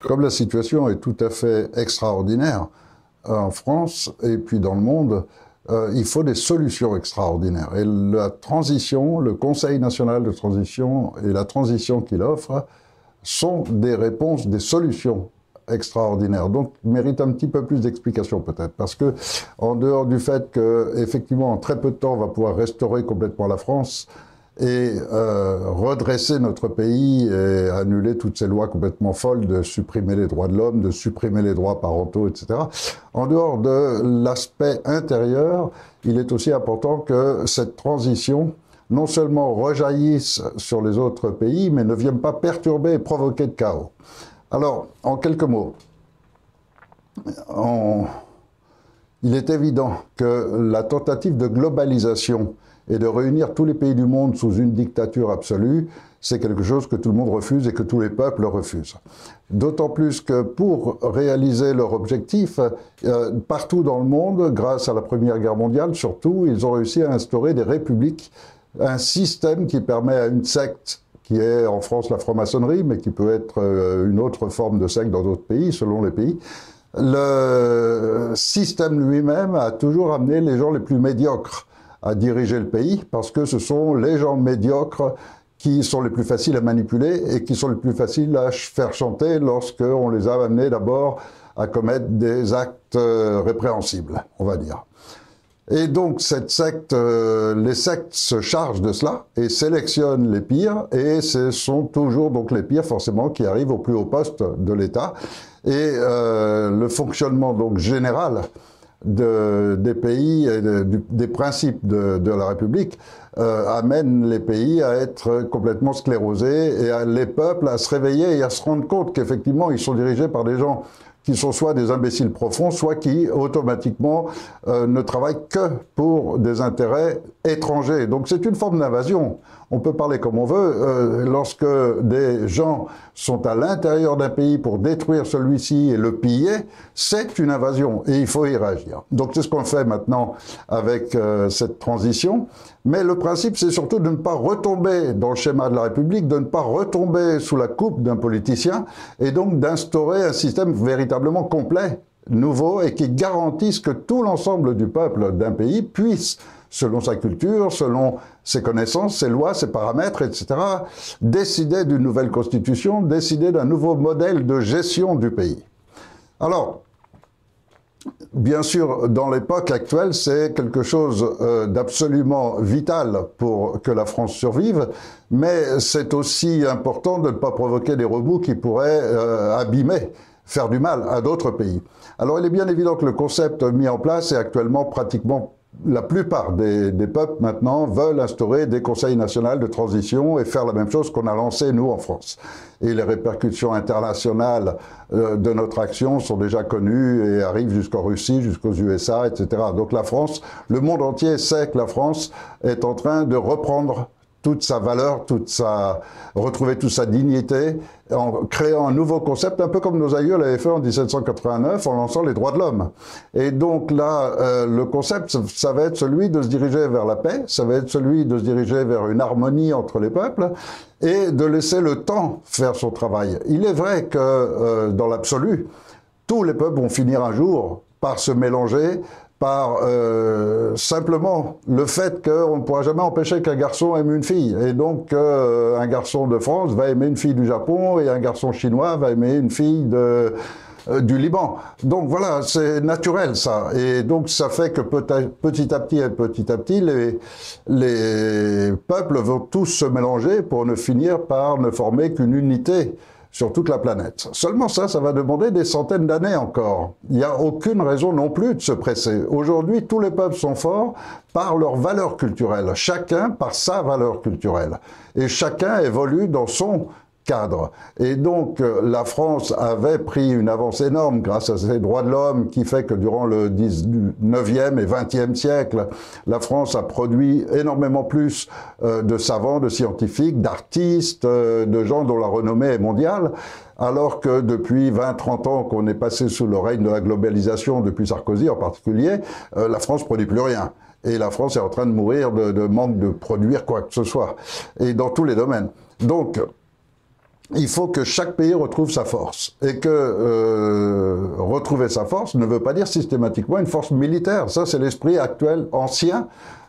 Comme la situation est tout à fait extraordinaire en France et puis dans le monde, il faut des solutions extraordinaires. Et la transition, le Conseil national de transition et la transition qu'il offre sont des réponses, des solutions extraordinaires. Donc, méritent un petit peu plus d'explications peut-être. Parce que, en dehors du fait qu'effectivement, en très peu de temps, on va pouvoir restaurer complètement la France, et redresser notre pays et annuler toutes ces lois complètement folles de supprimer les droits de l'homme, de supprimer les droits parentaux, etc. En dehors de l'aspect intérieur, il est aussi important que cette transition non seulement rejaillisse sur les autres pays, mais ne vienne pas perturber et provoquer de chaos. Alors, en quelques mots, il est évident que la tentative de globalisation et de réunir tous les pays du monde sous une dictature absolue, c'est quelque chose que tout le monde refuse et que tous les peuples refusent. D'autant plus que pour réaliser leur objectif, partout dans le monde, grâce à la Première Guerre mondiale surtout, ils ont réussi à instaurer des républiques, un système qui permet à une secte, qui est en France la franc-maçonnerie, mais qui peut être une autre forme de secte dans d'autres pays, selon les pays. Le système lui-même a toujours amené les gens les plus médiocres à diriger le pays, parce que ce sont les gens médiocres qui sont les plus faciles à manipuler et qui sont les plus faciles à faire chanter lorsqu'on les a amenés d'abord à commettre des actes répréhensibles, on va dire. Et donc cette secte, les sectes se chargent de cela et sélectionnent les pires, et ce sont toujours donc les pires forcément qui arrivent au plus haut poste de l'État. Et le fonctionnement donc général des pays et des principes de la République amène les pays à être complètement sclérosés et les peuples à se réveiller et à se rendre compte qu'effectivement ils sont dirigés par des gens qui sont soit des imbéciles profonds, soit qui automatiquement ne travaillent que pour des intérêts étrangers. Donc c'est une forme d'invasion. On peut parler comme on veut. Lorsque des gens sont à l'intérieur d'un pays pour détruire celui-ci et le piller, c'est une invasion et il faut y réagir. Donc c'est ce qu'on fait maintenant avec cette transition. Mais le principe, c'est surtout de ne pas retomber dans le schéma de la République, de ne pas retomber sous la coupe d'un politicien et donc d'instaurer un système véritablement complet, nouveau et qui garantisse que tout l'ensemble du peuple d'un pays puisse, selon sa culture, selon ses connaissances, ses lois, ses paramètres, etc., décider d'une nouvelle constitution, décider d'un nouveau modèle de gestion du pays. Alors, bien sûr, dans l'époque actuelle, c'est quelque chose d'absolument vital pour que la France survive, mais c'est aussi important de ne pas provoquer des remous qui pourraient abîmer, faire du mal à d'autres pays. Alors il est bien évident que le concept mis en place est actuellement pratiquement la plupart des peuples maintenant veulent instaurer des conseils nationaux de transition et faire la même chose qu'on a lancé nous en France. Et les répercussions internationales de notre action sont déjà connues et arrivent jusqu'en Russie, jusqu'aux USA, etc. Donc la France, le monde entier sait que la France est en train de reprendre toute sa valeur, retrouver toute sa dignité, en créant un nouveau concept, un peu comme nos aïeux l'avaient fait en 1789, en lançant les droits de l'homme. Et donc là, le concept, ça va être celui de se diriger vers la paix, ça va être celui de se diriger vers une harmonie entre les peuples, et de laisser le temps faire son travail. Il est vrai que, dans l'absolu, tous les peuples vont finir un jour par se mélanger, par simplement le fait qu'on ne pourra jamais empêcher qu'un garçon aime une fille. Et donc, un garçon de France va aimer une fille du Japon et un garçon chinois va aimer une fille du Liban. Donc voilà, c'est naturel ça. Et donc ça fait que petit à petit, les peuples vont tous se mélanger pour ne finir par ne former qu'une unité sur toute la planète. Seulement ça va demander des centaines d'années encore. Il n'y a aucune raison non plus de se presser. Aujourd'hui, tous les peuples sont forts par leur valeur culturelle, chacun par sa valeur culturelle. Et chacun évolue dans son cadre. Et donc, la France avait pris une avance énorme grâce à ses droits de l'homme qui fait que durant le 19e et 20e siècle, la France a produit énormément plus de savants, de scientifiques, d'artistes, de gens dont la renommée est mondiale. Alors que depuis 20-30 ans qu'on est passé sous le règne de la globalisation, depuis Sarkozy en particulier, la France ne produit plus rien. Et la France est en train de mourir de manque de produire quoi que ce soit. Et dans tous les domaines. Donc, il faut que chaque pays retrouve sa force. Et que retrouver sa force ne veut pas dire systématiquement une force militaire. Ça, c'est l'esprit actuel, ancien,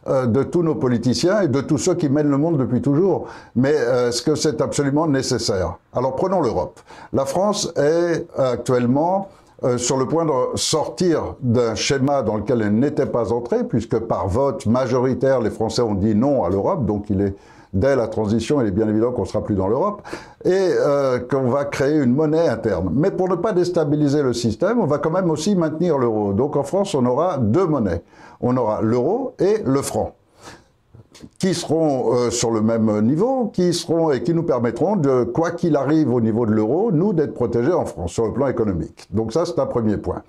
de tous nos politiciens et de tous ceux qui mènent le monde depuis toujours. Mais est-ce que c'est absolument nécessaire? Alors prenons l'Europe. La France est actuellement sur le point de sortir d'un schéma dans lequel elle n'était pas entrée, puisque par vote majoritaire, les Français ont dit non à l'Europe, donc dès la transition, il est bien évident qu'on ne sera plus dans l'Europe, et qu'on va créer une monnaie interne. Mais pour ne pas déstabiliser le système, on va quand même aussi maintenir l'euro. Donc en France, on aura deux monnaies. On aura l'euro et le franc, qui seront sur le même niveau, qui nous permettront de, quoi qu'il arrive au niveau de l'euro, nous d'être protégés en France, sur le plan économique. Donc ça, c'est un premier point.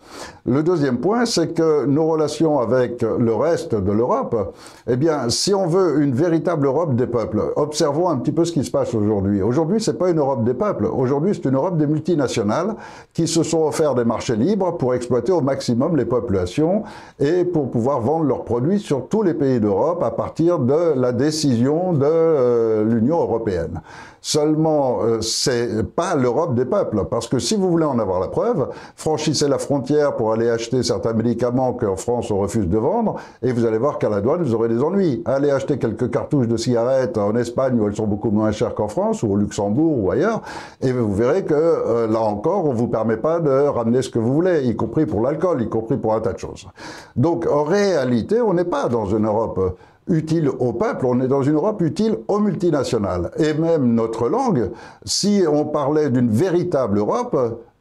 Le deuxième point, c'est que nos relations avec le reste de l'Europe, eh bien, si on veut une véritable Europe des peuples, observons un petit peu ce qui se passe aujourd'hui. Aujourd'hui, c'est pas une Europe des peuples. Aujourd'hui, c'est une Europe des multinationales qui se sont offerts des marchés libres pour exploiter au maximum les populations et pour pouvoir vendre leurs produits sur tous les pays d'Europe à partir de la décision de l'Union européenne. Seulement, c'est pas l'Europe des peuples, parce que si vous voulez en avoir la preuve, franchissez la frontière pour aller acheter certains médicaments qu'en France on refuse de vendre, et vous allez voir qu'à la douane vous aurez des ennuis. Allez acheter quelques cartouches de cigarettes en Espagne où elles sont beaucoup moins chères qu'en France, ou au Luxembourg ou ailleurs, et vous verrez que là encore, on vous permet pas de ramener ce que vous voulez, y compris pour l'alcool, y compris pour un tas de choses. Donc en réalité, on n'est pas dans une Europe utile au peuple, on est dans une Europe utile aux multinationales. Et même notre langue, si on parlait d'une véritable Europe,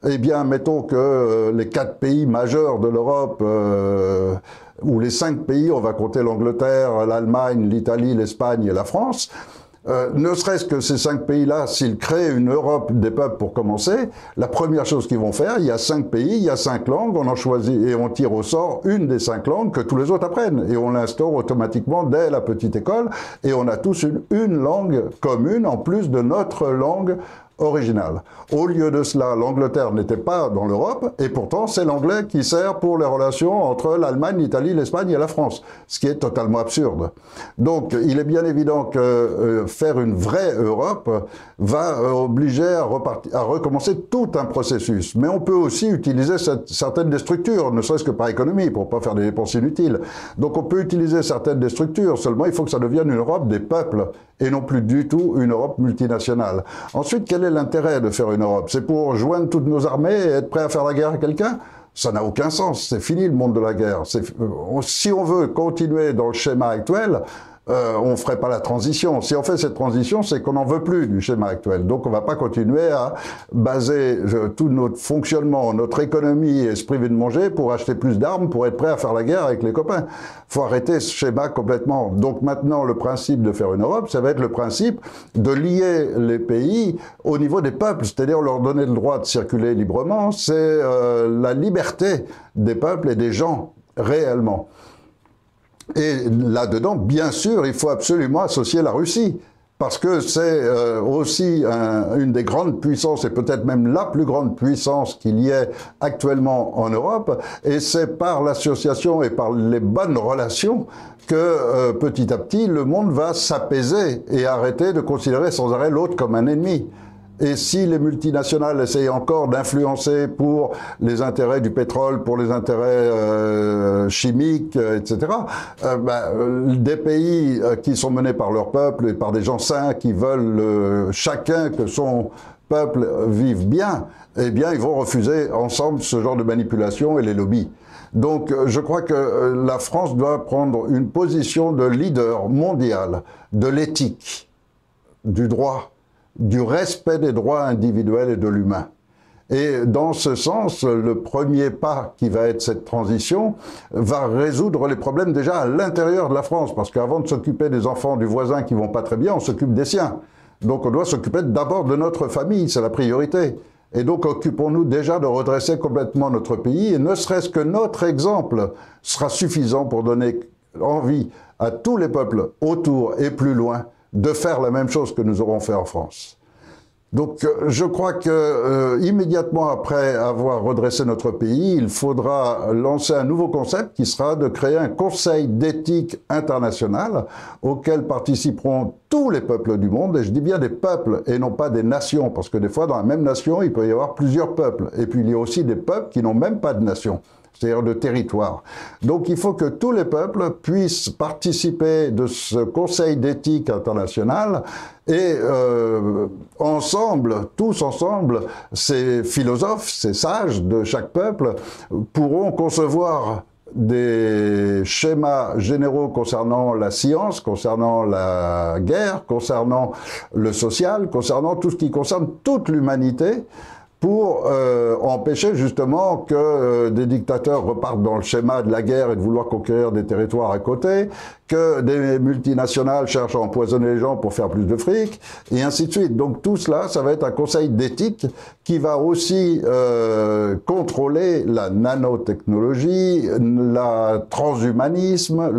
eh bien, mettons que les 4 pays majeurs de l'Europe, ou les 5 pays, on va compter l'Angleterre, l'Allemagne, l'Italie, l'Espagne et la France, ne serait-ce que ces 5 pays-là, s'ils créent une Europe des peuples pour commencer, la première chose qu'ils vont faire, il y a 5 pays, il y a 5 langues, on en choisit et on tire au sort une des 5 langues que tous les autres apprennent. Et on l'instaure automatiquement dès la petite école, et on a tous une langue commune en plus de notre langue originale. Au lieu de cela, l'Angleterre n'était pas dans l'Europe, et pourtant c'est l'anglais qui sert pour les relations entre l'Allemagne, l'Italie, l'Espagne et la France, ce qui est totalement absurde. Donc il est bien évident que faire une vraie Europe va obliger à recommencer tout un processus. Mais on peut aussi utiliser certaines des structures, ne serait-ce que par économie, pour ne pas faire des dépenses inutiles. Donc on peut utiliser certaines des structures, seulement il faut que ça devienne une Europe des peuples, et non plus du tout une Europe multinationale. Ensuite, quel est l'intérêt de faire une Europe? C'est pour joindre toutes nos armées et être prêt à faire la guerre à quelqu'un? Ça n'a aucun sens, c'est fini le monde de la guerre. Si on veut continuer dans le schéma actuel, on ne ferait pas la transition. Si on fait cette transition, c'est qu'on n'en veut plus du schéma actuel. Donc on ne va pas continuer à baser tout notre fonctionnement, notre économie et se priver de manger pour acheter plus d'armes, pour être prêt à faire la guerre avec les copains. Il faut arrêter ce schéma complètement. Donc maintenant, le principe de faire une Europe, ça va être le principe de lier les pays au niveau des peuples, c'est-à-dire leur donner le droit de circuler librement. C'est la liberté des peuples et des gens, réellement. Et là-dedans, bien sûr, il faut absolument associer la Russie, parce que c'est aussi une des grandes puissances, et peut-être même la plus grande puissance qu'il y ait actuellement en Europe, et c'est par l'association et par les bonnes relations que petit à petit, le monde va s'apaiser et arrêter de considérer sans arrêt l'autre comme un ennemi. Et si les multinationales essayent encore d'influencer pour les intérêts du pétrole, pour les intérêts chimiques, etc., des pays qui sont menés par leur peuple et par des gens sains qui veulent chacun que son peuple vive bien, eh bien, ils vont refuser ensemble ce genre de manipulation et les lobbies. Donc, je crois que la France doit prendre une position de leader mondial de l'éthique, du droit, du respect des droits individuels et de l'humain. Et dans ce sens, le premier pas qui va être cette transition va résoudre les problèmes déjà à l'intérieur de la France, parce qu'avant de s'occuper des enfants du voisin qui vont pas très bien, on s'occupe des siens. Donc on doit s'occuper d'abord de notre famille, c'est la priorité. Et donc occupons-nous déjà de redresser complètement notre pays, et ne serait-ce que notre exemple sera suffisant pour donner envie à tous les peuples autour et plus loin de faire la même chose que nous aurons fait en France. Donc je crois que immédiatement après avoir redressé notre pays, il faudra lancer un nouveau concept qui sera de créer un conseil d'éthique international auquel participeront tous les peuples du monde, et je dis bien des peuples et non pas des nations, parce que des fois dans la même nation, il peut y avoir plusieurs peuples. Et puis il y a aussi des peuples qui n'ont même pas de nation, c'est-à-dire de territoire. Donc il faut que tous les peuples puissent participer de ce Conseil d'éthique international et ensemble, tous ensemble, ces philosophes, ces sages de chaque peuple pourront concevoir des schémas généraux concernant la science, concernant la guerre, concernant le social, concernant tout ce qui concerne toute l'humanité, pour empêcher justement que des dictateurs repartent dans le schéma de la guerre et de vouloir conquérir des territoires à côté, que des multinationales cherchent à empoisonner les gens pour faire plus de fric, et ainsi de suite. Donc tout cela, ça va être un conseil d'éthique qui va aussi contrôler la nanotechnologie, le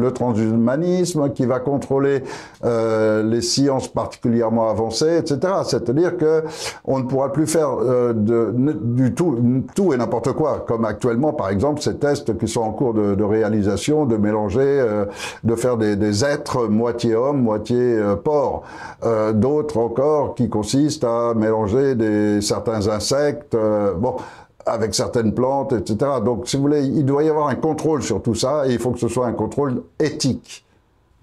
transhumanisme, qui va contrôler les sciences particulièrement avancées, etc. C'est-à-dire que on ne pourra plus faire du tout et n'importe quoi, comme actuellement, par exemple, ces tests qui sont en cours de réalisation, de mélanger, de faire des êtres moitié hommes, moitié porcs. D'autres encore qui consistent à mélanger certains insectes, avec certaines plantes, etc. Donc, si vous voulez, il doit y avoir un contrôle sur tout ça, et il faut que ce soit un contrôle éthique.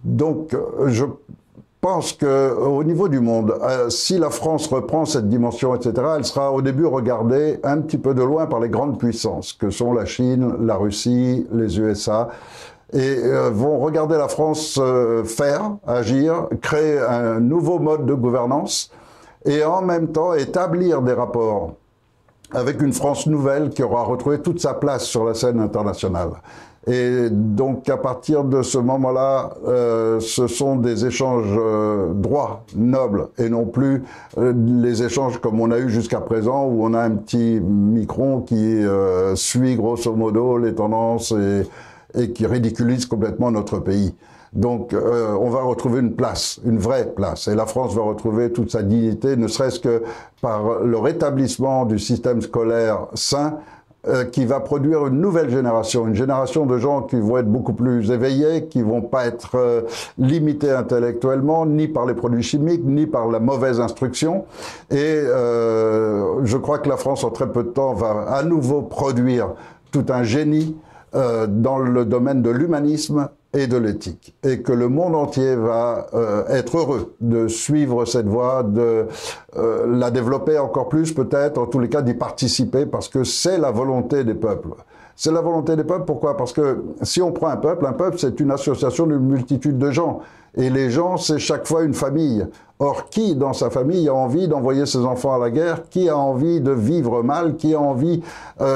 Donc, je pense qu'au niveau du monde, si la France reprend cette dimension, etc., elle sera au début regardée un petit peu de loin par les grandes puissances, que sont la Chine, la Russie, les USA, et vont regarder la France faire, agir, créer un nouveau mode de gouvernance, et en même temps établir des rapports avec une France nouvelle qui aura retrouvé toute sa place sur la scène internationale. Et donc, à partir de ce moment-là, ce sont des échanges droits, nobles, et non plus les échanges comme on a eu jusqu'à présent, où on a un petit micron qui suit grosso modo les tendances et qui ridiculise complètement notre pays. Donc, on va retrouver une place, une vraie place. Et la France va retrouver toute sa dignité, ne serait-ce que par le rétablissement du système scolaire sain, qui va produire une nouvelle génération, une génération de gens qui vont être beaucoup plus éveillés, qui vont pas être limités intellectuellement, ni par les produits chimiques, ni par la mauvaise instruction. Et je crois que la France, en très peu de temps, va à nouveau produire tout un génie dans le domaine de l'humanisme et de l'éthique, et que le monde entier va être heureux de suivre cette voie, de la développer encore plus peut-être, en tous les cas d'y participer, parce que c'est la volonté des peuples. C'est la volonté des peuples, pourquoi? Parce que si on prend un peuple c'est une association d'une multitude de gens, et les gens c'est chaque fois une famille. Or, qui dans sa famille a envie d'envoyer ses enfants à la guerre? Qui a envie de vivre mal? Qui a envie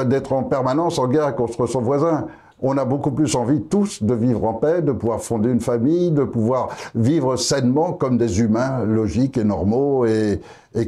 d'être en permanence en guerre contre son voisin? On a beaucoup plus envie tous de vivre en paix, de pouvoir fonder une famille, de pouvoir vivre sainement comme des humains logiques et normaux et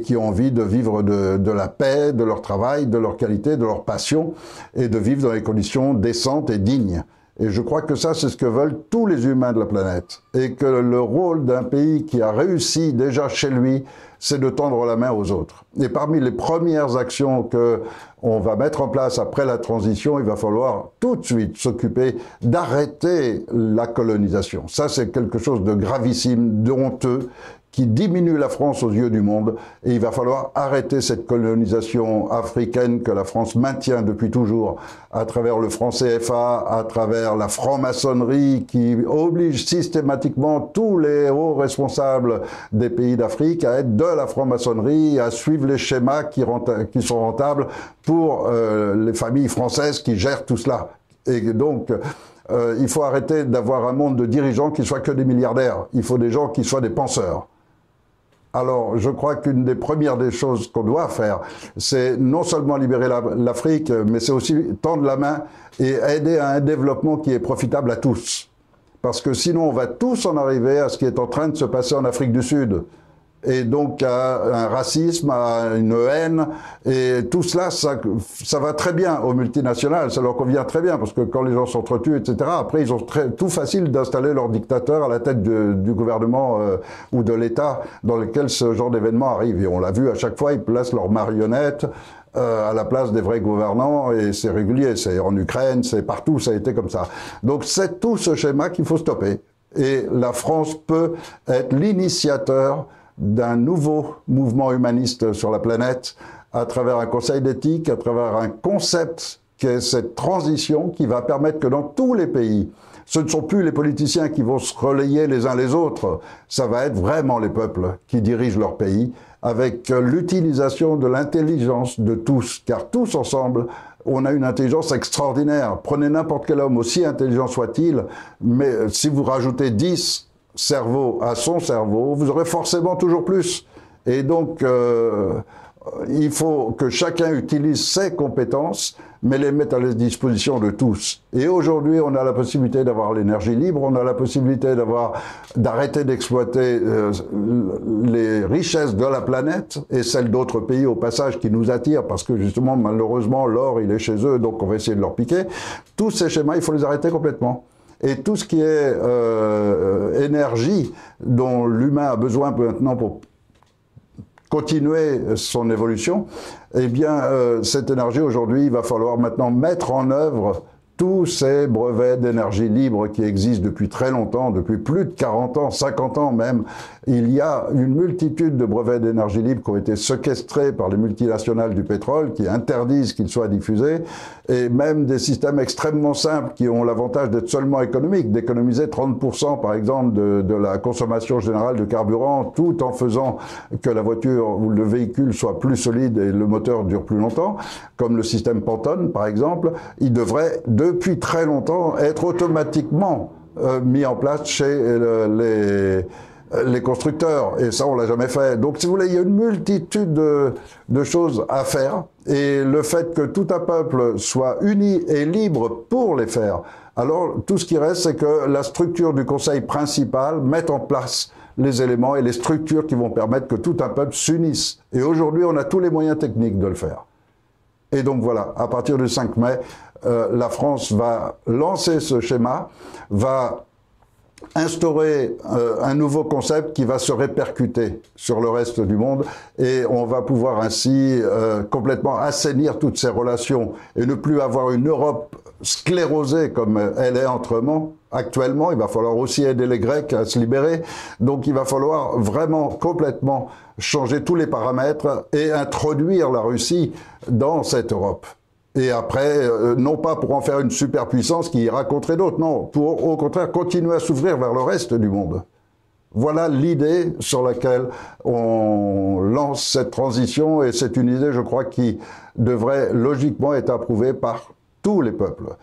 qui ont envie de vivre de la paix, de leur travail, de leur qualité, de leur passion et de vivre dans des conditions décentes et dignes. Et je crois que ça, c'est ce que veulent tous les humains de la planète. Et que le rôle d'un pays qui a réussi déjà chez lui, c'est de tendre la main aux autres. Et parmi les premières actions que on va mettre en place après la transition, il va falloir tout de suite s'occuper d'arrêter la colonisation. Ça, c'est quelque chose de gravissime, de honteux, qui diminue la France aux yeux du monde, et il va falloir arrêter cette colonisation africaine que la France maintient depuis toujours à travers le franc CFA, à travers la franc-maçonnerie qui oblige systématiquement tous les hauts responsables des pays d'Afrique à être de la franc-maçonnerie, à suivre les schémas qui sont rentables pour les familles françaises qui gèrent tout cela. Et donc, il faut arrêter d'avoir un monde de dirigeants qui soient que des milliardaires. Il faut des gens qui soient des penseurs. Alors, je crois qu'une des premières des choses qu'on doit faire, c'est non seulement libérer l'Afrique, mais c'est aussi tendre la main et aider à un développement qui est profitable à tous. Parce que sinon, on va tous en arriver à ce qui est en train de se passer en Afrique du Sud. Et donc à un racisme, à une haine, et tout cela, ça va très bien aux multinationales, ça leur convient très bien, parce que quand les gens s'entretuent, etc., après ils ont tout facile d'installer leur dictateur à la tête du gouvernement ou de l'État dans lequel ce genre d'événement arrive. Et on l'a vu à chaque fois, ils placent leurs marionnettes à la place des vrais gouvernants, et c'est régulier, c'est en Ukraine, c'est partout, ça a été comme ça. Donc c'est tout ce schéma qu'il faut stopper. Et la France peut être l'initiateur d'un nouveau mouvement humaniste sur la planète à travers un conseil d'éthique, à travers un concept qui est cette transition qui va permettre que dans tous les pays, ce ne sont plus les politiciens qui vont se relayer les uns les autres, ça va être vraiment les peuples qui dirigent leur pays avec l'utilisation de l'intelligence de tous, car tous ensemble, on a une intelligence extraordinaire. Prenez n'importe quel homme, aussi intelligent soit-il, mais si vous rajoutez 10 cerveaux à son cerveau, vous aurez forcément toujours plus. Et donc, il faut que chacun utilise ses compétences, mais les mette à la disposition de tous. Et aujourd'hui, on a la possibilité d'avoir l'énergie libre, on a la possibilité d'arrêter d'exploiter les richesses de la planète et celles d'autres pays au passage qui nous attirent parce que justement, malheureusement, l'or, il est chez eux, donc on va essayer de leur piquer. Tous ces schémas, il faut les arrêter complètement. Et tout ce qui est énergie dont l'humain a besoin maintenant pour continuer son évolution, eh bien, cette énergie, aujourd'hui, il va falloir maintenant mettre en œuvre tous ces brevets d'énergie libre qui existent depuis très longtemps, depuis plus de 40 ans, 50 ans même. Il y a une multitude de brevets d'énergie libre qui ont été séquestrés par les multinationales du pétrole, qui interdisent qu'ils soient diffusés, et même des systèmes extrêmement simples qui ont l'avantage d'être seulement économiques, d'économiser 30% par exemple de la consommation générale de carburant, tout en faisant que la voiture ou le véhicule soit plus solide et le moteur dure plus longtemps, comme le système Pantone par exemple. Il devrait depuis très longtemps être automatiquement mis en place chez les constructeurs, et ça on l'a jamais fait. Donc si vous voulez, il y a une multitude de choses à faire, et le fait que tout un peuple soit uni et libre pour les faire, alors tout ce qui reste, c'est que la structure du conseil principal mette en place les éléments et les structures qui vont permettre que tout un peuple s'unisse. Et aujourd'hui, on a tous les moyens techniques de le faire. Et donc voilà, à partir du 5 mai, la France va lancer ce schéma, va instaurer un nouveau concept qui va se répercuter sur le reste du monde, et on va pouvoir ainsi complètement assainir toutes ces relations et ne plus avoir une Europe sclérosée comme elle est actuellement. Il va falloir aussi aider les Grecs à se libérer, donc il va falloir vraiment complètement changer tous les paramètres et introduire la Russie dans cette Europe. Et après, non pas pour en faire une superpuissance qui ira contre d'autres, non, pour au contraire continuer à s'ouvrir vers le reste du monde. Voilà l'idée sur laquelle on lance cette transition, et c'est une idée, je crois, qui devrait logiquement être approuvée par tous les peuples.